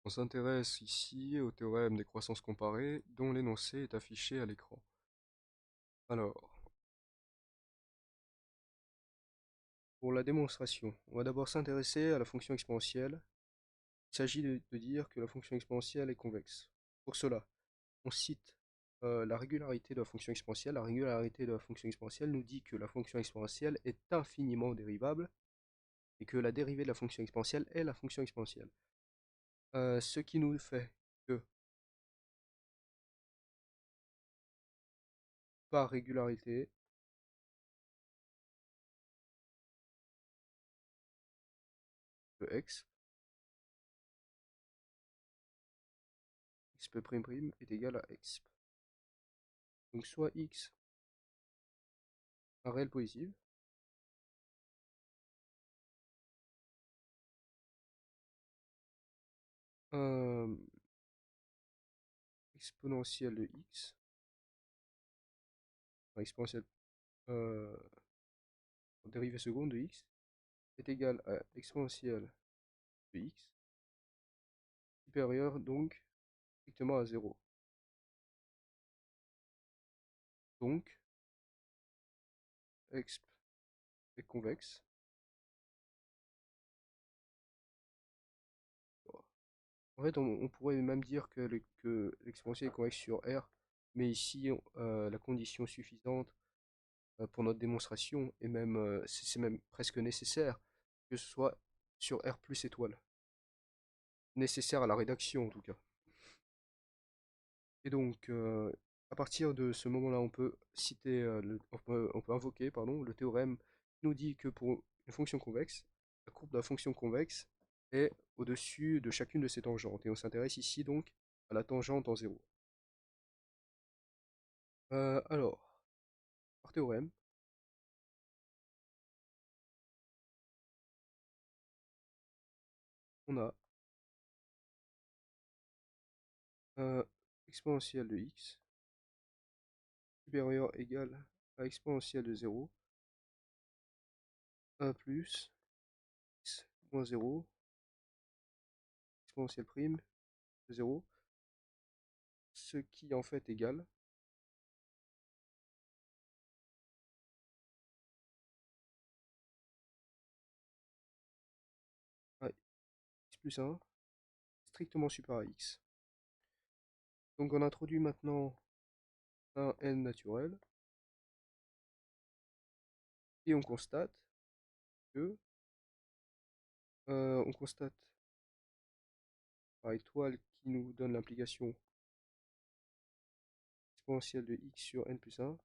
On s'intéresse ici au théorème des croissances comparées dont l'énoncé est affiché à l'écran. Alors, pour la démonstration, on va d'abord s'intéresser à la fonction exponentielle. Il s'agit de dire que la fonction exponentielle est convexe. Pour cela, on cite la régularité de la fonction exponentielle. La régularité de la fonction exponentielle nous dit que la fonction exponentielle est infiniment dérivable et que la dérivée de la fonction exponentielle est la fonction exponentielle. Ce qui nous fait que par régularité, de x, xp' est égal à x. Donc soit x un réel positif, euh, exponentielle de x, enfin, exponentielle euh, dérivée seconde de x, est égal à exponentielle de x, supérieure donc strictement à 0. Donc, exp est convexe. En fait, on pourrait même dire que l'exponentielle est convexe sur R, mais ici, la condition suffisante pour notre démonstration, et même c'est même presque nécessaire que ce soit sur R plus étoile. Nécessaire à la rédaction en tout cas. Et donc, à partir de ce moment-là, on peut citer, on peut invoquer pardon, le théorème qui nous dit que pour une fonction convexe, la courbe de la fonction convexe est au-dessus de chacune de ses tangentes. Et on s'intéresse ici donc à la tangente en 0. Alors, par théorème, on a exponentielle de x supérieur égale à exponentielle de 0 plus x moins 0 exponentielle prime de 0, ce qui en fait égale à x plus 1 strictement supérieur à x. Donc on introduit maintenant un n naturel et on constate que on constate par étoile qui nous donne l'implication exponentielle de x sur n plus 1,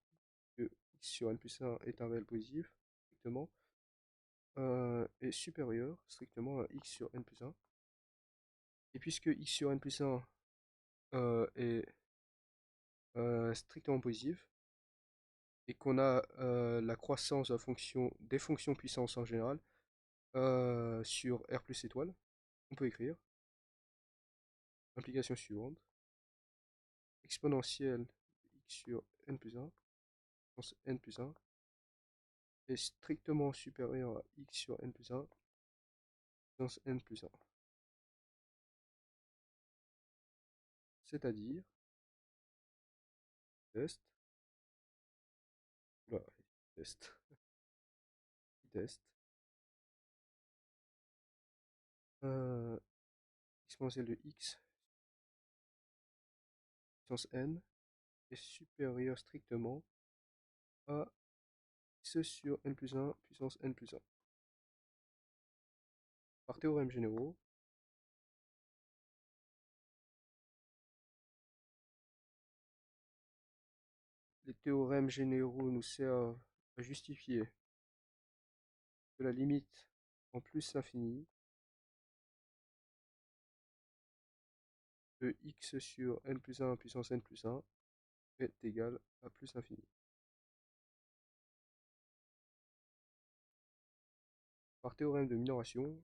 que x sur n plus 1 est un réel positif strictement est supérieur strictement à x sur n plus 1. Et puisque x sur n plus 1 est strictement positif, et qu'on a la croissance de la fonction, des fonctions puissance en général sur R plus étoile, on peut écrire l'implication suivante, exponentielle de x sur n plus 1, puissance n plus 1, est strictement supérieur à x sur n plus 1, puissance n plus 1. C'est-à-dire, test, là, test, test, euh, exponentielle de x, puissance n, est supérieur strictement à x sur n plus 1, puissance n plus 1. Par théorème généraux, les théorèmes généraux nous servent à justifier que la limite en plus l'infini de x sur n plus 1 puissance n plus 1 est égale à plus l'infini. Par théorème de minoration,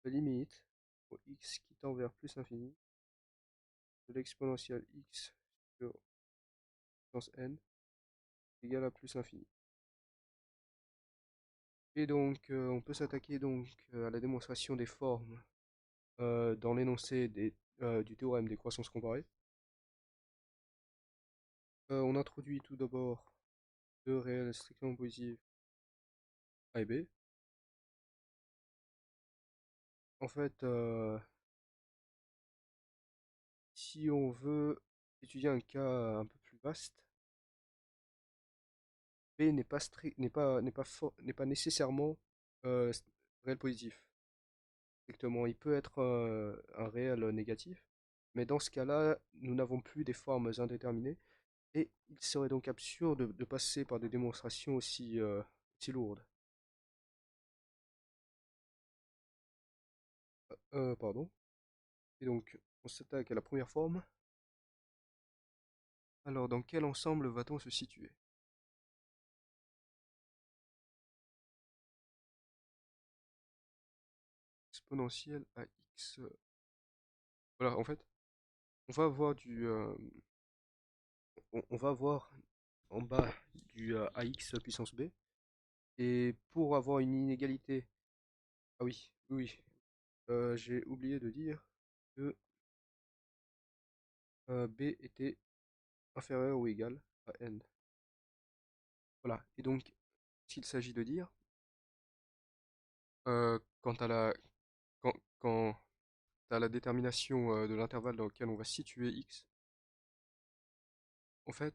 la limite pour x qui tend vers plus l'infini de l'exponentielle x sur puissance n égale à plus l'infini. Et donc, on peut s'attaquer donc à la démonstration des formes dans l'énoncé du théorème des croissances comparées. On introduit tout d'abord deux réels strictement positifs A et B. En fait, si on veut étudier un cas un peu plus vaste, B n'est pas strict, n'est pas nécessairement euh, réel positif. Strictement, il peut être un réel négatif, mais dans ce cas-là, nous n'avons plus des formes indéterminées, et il serait donc absurde de passer par des démonstrations aussi lourdes. Pardon. Et donc, on s'attaque à la première forme. Alors, dans quel ensemble va-t-on se situer? Exponentielle à x. Voilà, en fait, on va avoir on va avoir en bas du ax puissance b. Et pour avoir une inégalité, ah oui, oui, j'ai oublié de dire que b était inférieur ou égal à n. Voilà, et donc, ce qu'il s'agit de dire, quant à quand à la détermination de l'intervalle dans lequel on va situer x, en fait,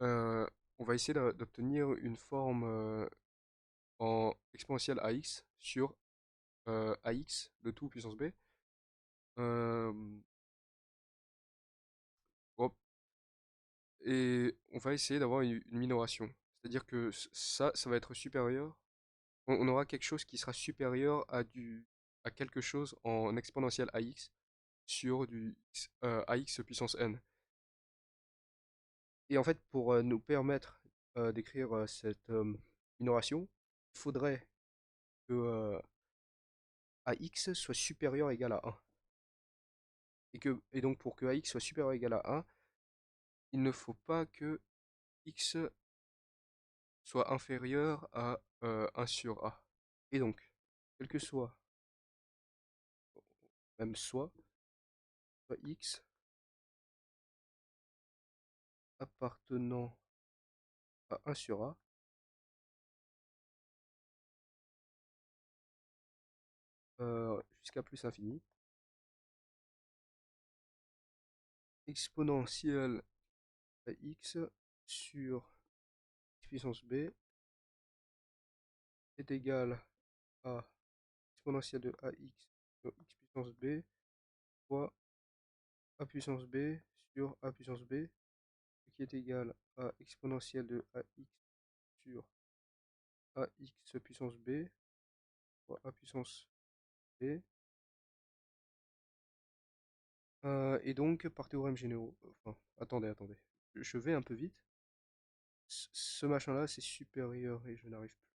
euh, on va essayer d'obtenir une forme en exponentielle ax sur ax de tout puissance b. Euh, hop, et on va essayer d'avoir une minoration. C'est-à-dire que ça va être supérieur. On aura quelque chose qui sera supérieur à quelque chose en exponentielle ax sur du ax puissance n. Et en fait, pour nous permettre d'écrire cette minoration, il faudrait que ax soit supérieur ou égal à 1. Et donc, pour que ax soit supérieur ou égal à 1, il ne faut pas que x soit inférieur à 1 sur a. Et donc, quel que soit, même soit x appartenant à 1 sur a, jusqu'à plus infini, exponentielle à x sur x puissance b est égal à exponentielle de ax sur x puissance b fois a puissance b sur a puissance b, ce qui est égal à exponentielle de ax sur ax puissance b fois a puissance b. Et donc, par théorème généraux, enfin, attendez, je vais un peu vite. Ce machin-là, c'est supérieur et je n'arrive plus.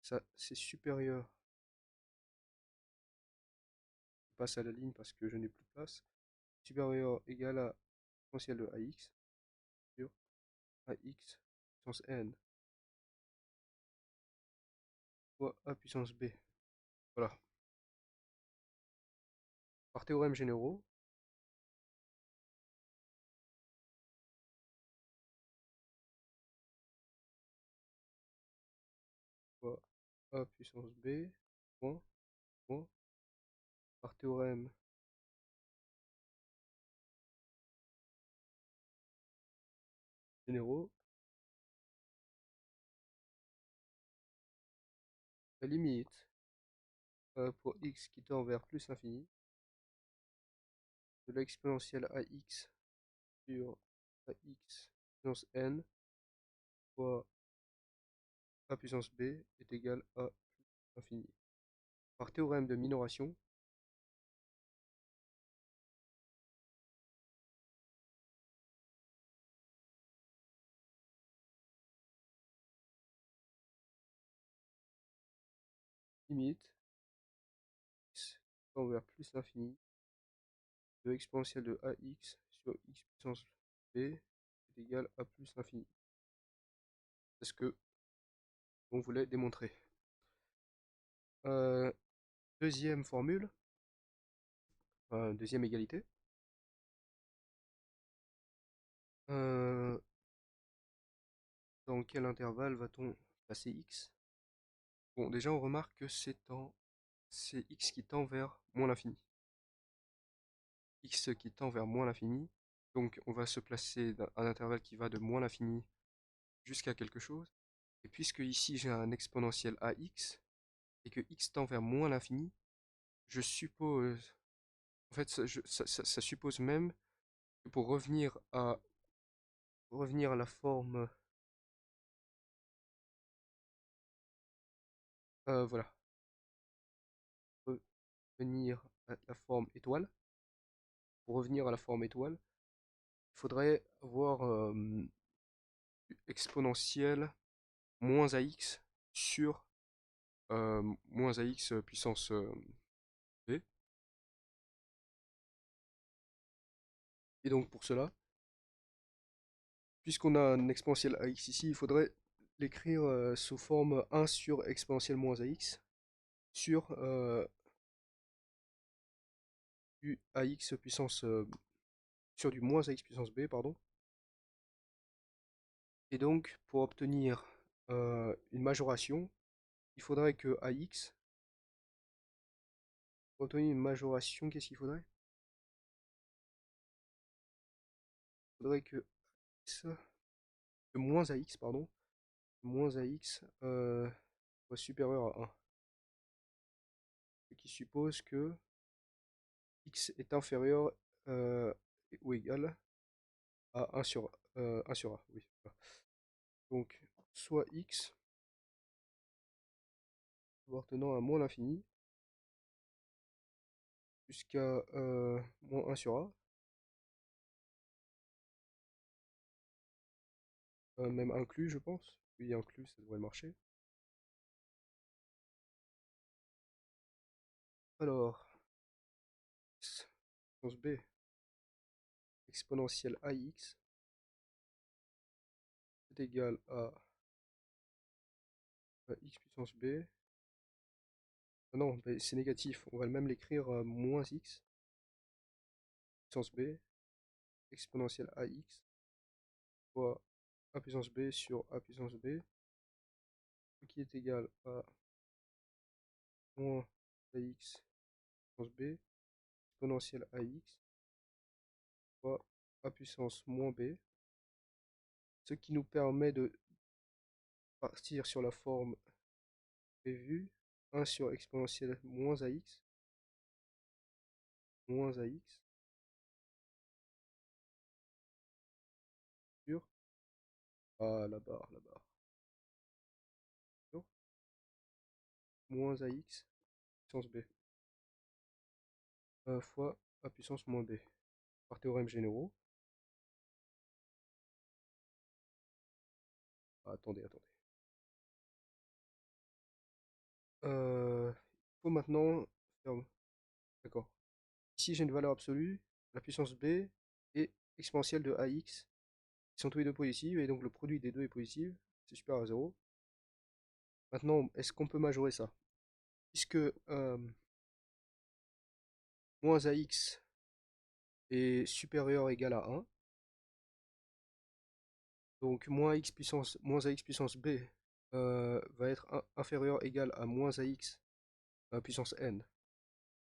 Ça, c'est supérieur. Je passe à la ligne parce que je n'ai plus de place. Supérieur égal à exponentielle de ax sur ax puissance n fois a puissance b. Voilà. Par théorème généraux, fois a puissance b, point, point, par théorème généraux, la limite pour x qui tend vers plus l'infini de l'exponentielle ax sur ax puissance n fois a puissance b est égal à plus infini. Par théorème de minoration, limite x tend vers plus l'infini de exponentielle de ax sur x puissance b est égal à plus l'infini. C'est ce que on voulait démontrer. Deuxième formule, deuxième égalité. Euh, dans quel intervalle va-t-on passer x? Bon, déjà on remarque que c'est x qui tend vers moins l'infini. X qui tend vers moins l'infini. Donc on va se placer dans un intervalle qui va de moins l'infini jusqu'à quelque chose. Et puisque ici j'ai un exponentiel ax et que x tend vers moins l'infini, je suppose, en fait ça suppose même que pour revenir à la forme, voilà, revenir à la forme étoile, pour revenir à la forme étoile, il faudrait avoir exponentielle moins ax sur moins ax puissance b. Et donc pour cela, puisqu'on a un exponentiel ax ici, il faudrait l'écrire sous forme 1 sur exponentielle moins ax sur du ax puissance sur du moins ax puissance b, pardon. Et donc pour obtenir une majoration, il faudrait que ax, pour obtenir une majoration, qu'est-ce qu'il faudrait? Il faudrait que x, que moins ax, pardon, moins ax soit supérieur à 1. Ce qui suppose que x est inférieur ou égal à 1 sur a. Oui. Voilà. Donc, soit x appartenant à moins l'infini jusqu'à moins 1 sur a, même inclus, je pense. Oui, inclus, ça devrait marcher. Alors, x puissance b exponentielle ax est égal à x puissance b. Ah non, c'est négatif. On va même l'écrire moins x puissance b exponentielle ax fois a puissance b sur a puissance b, ce qui est égal à moins ax puissance b exponentielle ax fois a puissance moins b, ce qui nous permet de partir sur la forme prévue 1 sur exponentielle moins ax sur la barre sur moins ax puissance b fois a puissance moins b par théorème généraux. Ah, attendez. Il faut maintenant faire... D'accord. Ici, j'ai une valeur absolue, la puissance b et exponentielle de ax, qui sont tous les deux positifs, et donc le produit des deux est positif, c'est supérieur à 0. Maintenant, est-ce qu'on peut majorer ça? Puisque moins ax est supérieur ou égal à 1, donc moins ax puissance b va être inférieur ou égal à moins ax puissance n.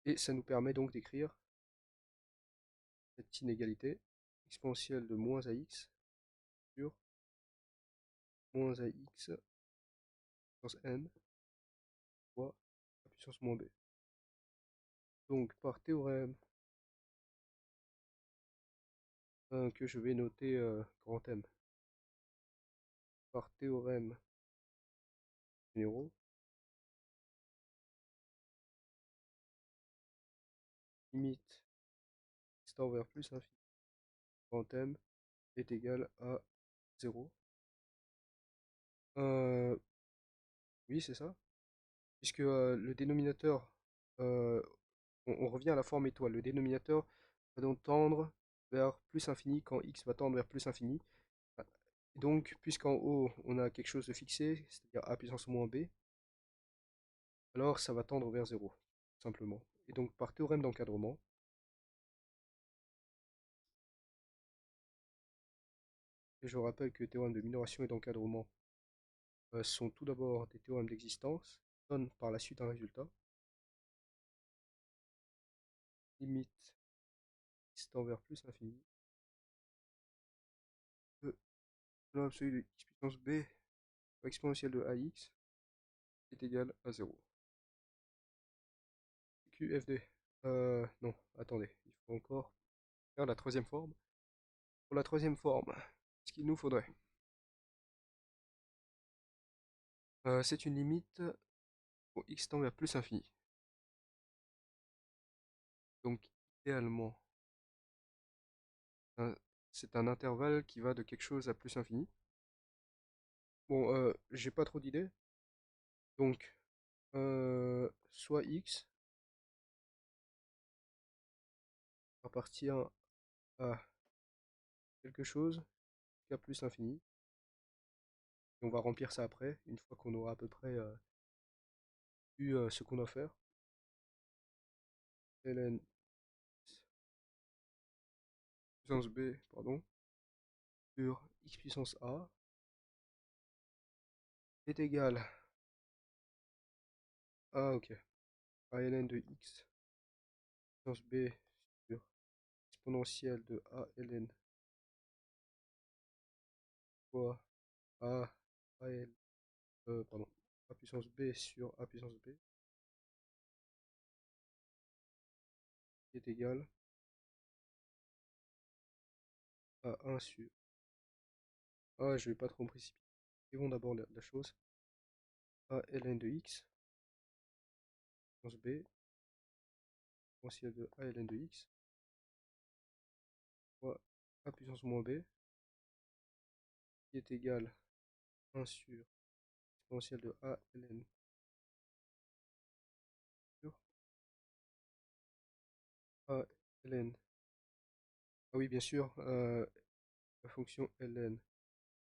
Et ça nous permet donc d'écrire cette inégalité exponentielle de moins ax sur moins ax puissance n fois a puissance moins b. Donc par théorème que je vais noter grand M, par théorème généraux, limite x tend vers plus infini grand M est égal à 0. Oui, c'est ça. Puisque le dénominateur, on revient à la forme étoile, le dénominateur va donc tendre vers plus infini quand x va tendre vers plus infini. Et donc, puisqu'en haut, on a quelque chose de fixé, c'est-à-dire a puissance moins b, alors ça va tendre vers 0, tout simplement. Et donc, par théorème d'encadrement, et je rappelle que les théorèmes de minoration et d'encadrement sont tout d'abord des théorèmes d'existence, donnent par la suite un résultat. Limite x tend vers plus l'infini de l'absolu de x puissance b exponentielle de ax est égal à 0. QFD. Non, attendez, il faut encore faire la troisième forme. Pour la troisième forme, ce qu'il nous faudrait, c'est une limite pour x tend vers plus infini. Donc, idéalement, c'est un intervalle qui va de quelque chose à plus infini. Bon, j'ai pas trop d'idées. Donc, soit x appartient à quelque chose jusqu'à plus infini. Et on va remplir ça après, une fois qu'on aura à peu près vu ce qu'on doit faire. ln puissance b, pardon, sur x puissance a est égal à, ok, à ln de x puissance b sur exponentielle de a ln fois a, l, pardon, a puissance b sur a puissance b est égal à 1 sur... Ah, je vais pas trop me précipiter. Écrivons d'abord la chose. A ln de x puissance b exponentielle de a ln de x fois a puissance moins b qui est égal à 1 sur exponentielle de a ln sur a ln. Ah oui, bien sûr, la fonction ln.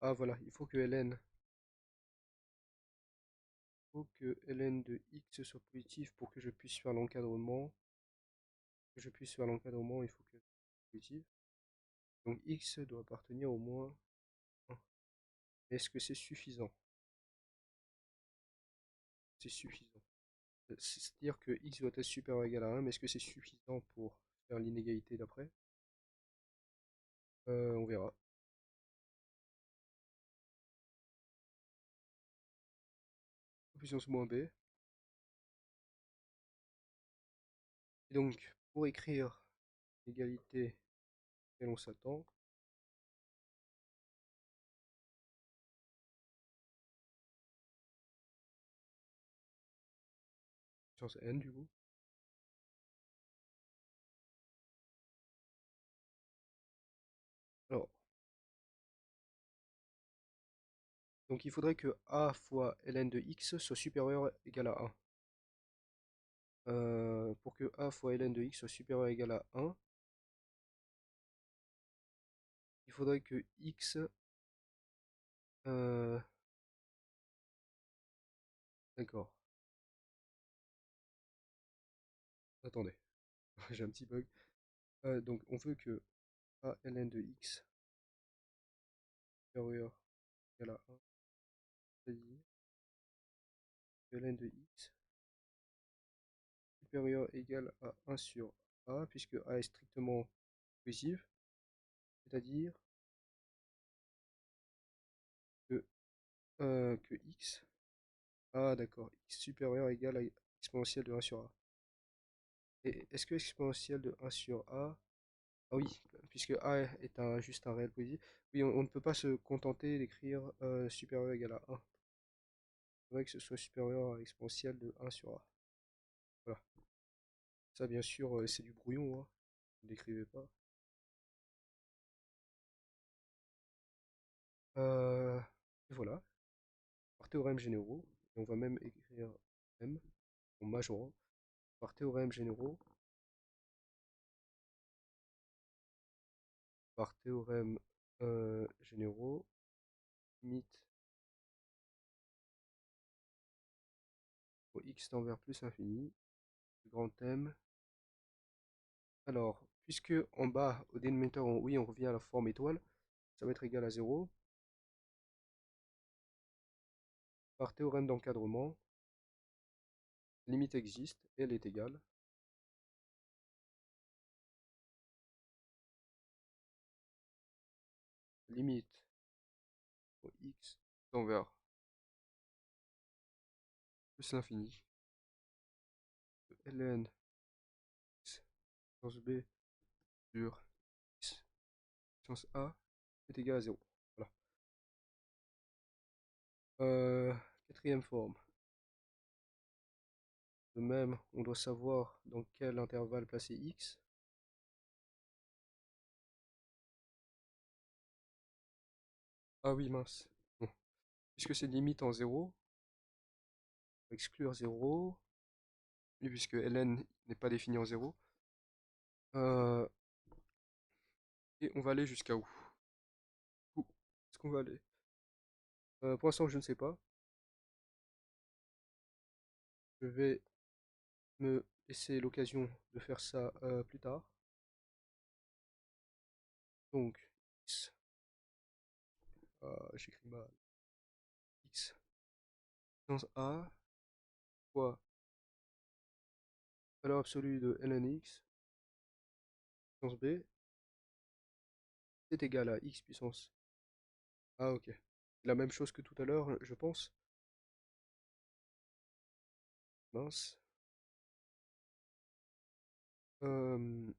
Ah voilà, il faut que ln de x soit positif pour que je puisse faire l'encadrement. Il faut que soit positif. Donc x doit appartenir au moins 1. Est-ce que c'est suffisant? C'est suffisant. C'est-à-dire que x doit être supérieur ou égal à 1, mais est-ce que c'est suffisant pour faire l'inégalité d'après? On verra. Puissance moins b. Et donc, pour écrire l'égalité auquel on s'attend, puissance n du coup. Alors, donc il faudrait que a fois ln de x soit supérieur ou égal à 1. Pour que a fois ln de x soit supérieur ou égal à 1, il faudrait que x... D'accord. Attendez, j'ai un petit bug. Donc on veut que a ln de x supérieur ou égal à 1, c'est-à-dire que ln de x supérieur ou égal à 1 sur a, puisque a est strictement positif, c'est-à-dire que, que x... Ah d'accord, x supérieur ou égal à exponentielle de 1 sur a. Et est-ce que exponentielle de 1 sur a... Ah oui, puisque a est juste un réel positif. Oui, on ne peut pas se contenter d'écrire supérieur ou égal à 1. Il faudrait que ce soit supérieur à exponentielle de 1 sur a. Voilà. Ça, bien sûr, c'est du brouillon, hein. Ne l'écrivez pas. Et voilà, par théorème généraux, et on va même écrire m en majorant, par théorème généraux, par théorème généraux, limite au x tend vers plus l'infini, grand M. Alors, puisque en bas, au dénominateur, oui, on revient à la forme étoile, ça va être égal à 0. Par théorème d'encadrement, limite existe et elle est égale. Limite au x tend vers plus l'infini de ln x puissance b sur x puissance a est égal à 0. Voilà. Quatrième forme. De même, on doit savoir dans quel intervalle placer x. Ah oui, mince. Bon. Puisque c'est limite en 0, on va exclure 0. Et puisque ln n'est pas défini en 0. Et on va aller jusqu'à où? Où est-ce qu'on va aller? Pour l'instant, je ne sais pas. Je vais me laisser l'occasion de faire ça plus tard. Donc, x, j'écris mal, x puissance a fois valeur absolue de ln x puissance b est égal à x puissance. Ah ok. La même chose que tout à l'heure, je pense. Mince. Euh,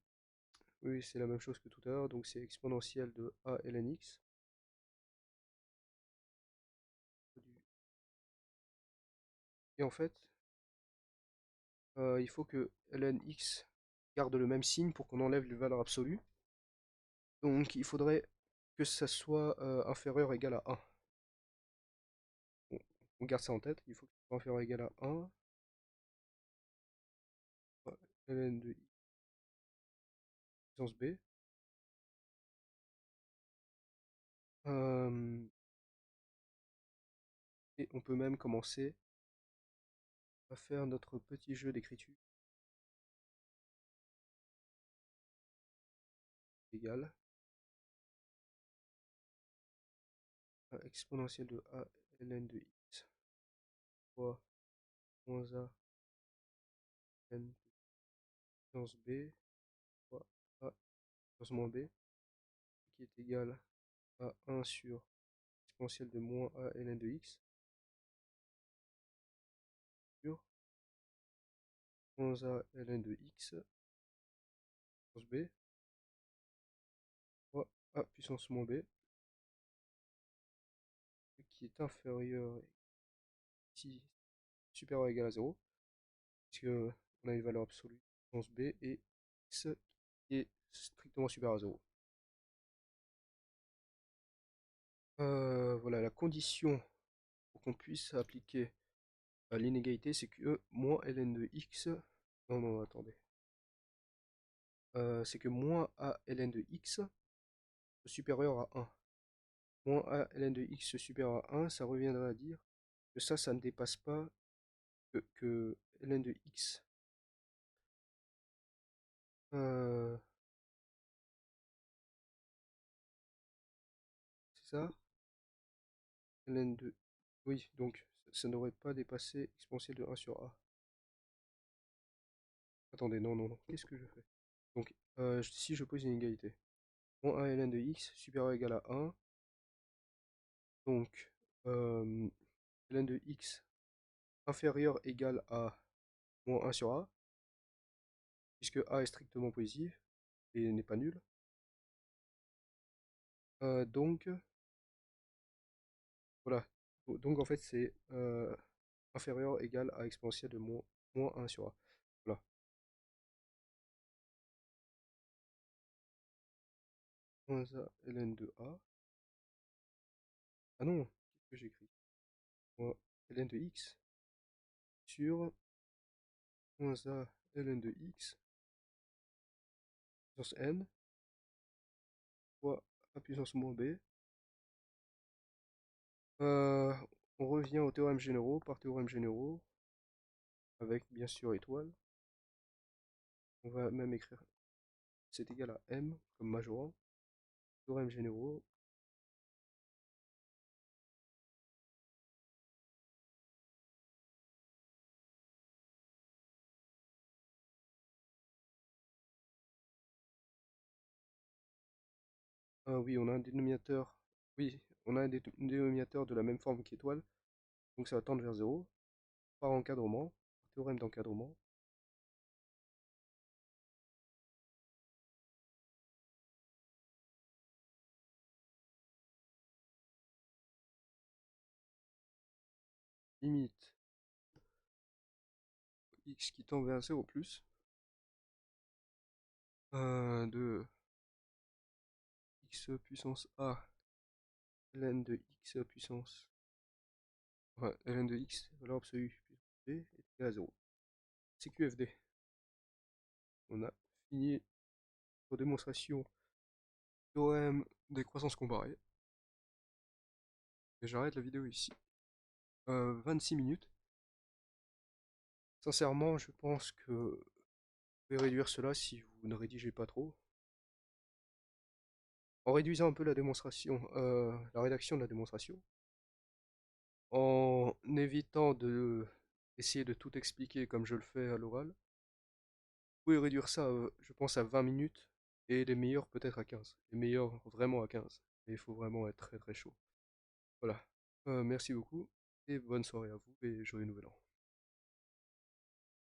oui, c'est la même chose que tout à l'heure, donc c'est exponentielle de a ln x. Et en fait, il faut que ln x garde le même signe pour qu'on enlève les valeurs absolues. Donc il faudrait que ça soit inférieur ou égal à 1. Bon, on garde ça en tête, il faut que ça soit inférieur ou égal à 1. Ln de x puissance b. Euh, et on peut même commencer à faire notre petit jeu d'écriture égal à exponentielle de a ln de x fois moins a n puissance b fois a puissance moins b qui est égal à 1 sur exponentielle de moins a ln de x sur moins a ln de x puissance b fois a puissance moins b qui est inférieur ici supérieur ou égal à 0 puisque on a une valeur absolue puissance b et x qui est strictement supérieur à 0. Voilà, la condition pour qu'on puisse appliquer l'inégalité, c'est que moins ln de x, non, non, attendez, c'est que moins a ln de x supérieur à 1. Moins a ln de x supérieur à 1, ça reviendrait à dire que ça ne dépasse pas que ln de x. Euh, c'est ça? Ln de... Oui, donc ça ne devrait pas dépasser exponentielle de 1 sur a. Attendez, non, non, non, qu'est-ce que je fais? Donc, si je pose une égalité, moins 1 ln de x supérieur ou égal à 1, donc ln de x inférieur égal à moins 1 sur a, puisque a est strictement positif et n'est pas nul. Donc, voilà. Donc, en fait, c'est inférieur égal à exponentielle de moins 1 sur a. Voilà. Moins a ln de a. Ah non, qu'est-ce que j'écris? Moins ln de x sur moins a ln de x puissance n fois A puissance moins B. Euh, on revient aux théorèmes généraux par théorèmes généraux, avec bien sûr étoile. On va même écrire c'est égal à M comme majorant. Théorèmes généraux. Ah oui, on a un dénominateur. Oui, on a un dénominateur de la même forme qu'étoile, donc ça va tendre vers 0. Par encadrement, théorème d'encadrement. Limite x qui tend vers 0 plus de x puissance a ln de x puissance, enfin ln de x, valeur absolue puissance b est égal à 0. C'est QFD. On a fini pour démonstration théorème des croissances comparées. Et j'arrête la vidéo ici. 26 minutes. Sincèrement, je pense que vous pouvez réduire cela si vous ne rédigez pas trop. En réduisant un peu la démonstration, la rédaction de la démonstration, en évitant d'essayer de tout expliquer comme je le fais à l'oral. Vous pouvez réduire ça, je pense, à 20 minutes et les meilleurs peut-être à 15. Les meilleurs vraiment à 15. Mais il faut vraiment être très très chaud. Voilà. Merci beaucoup et bonne soirée à vous et joyeux nouvel an.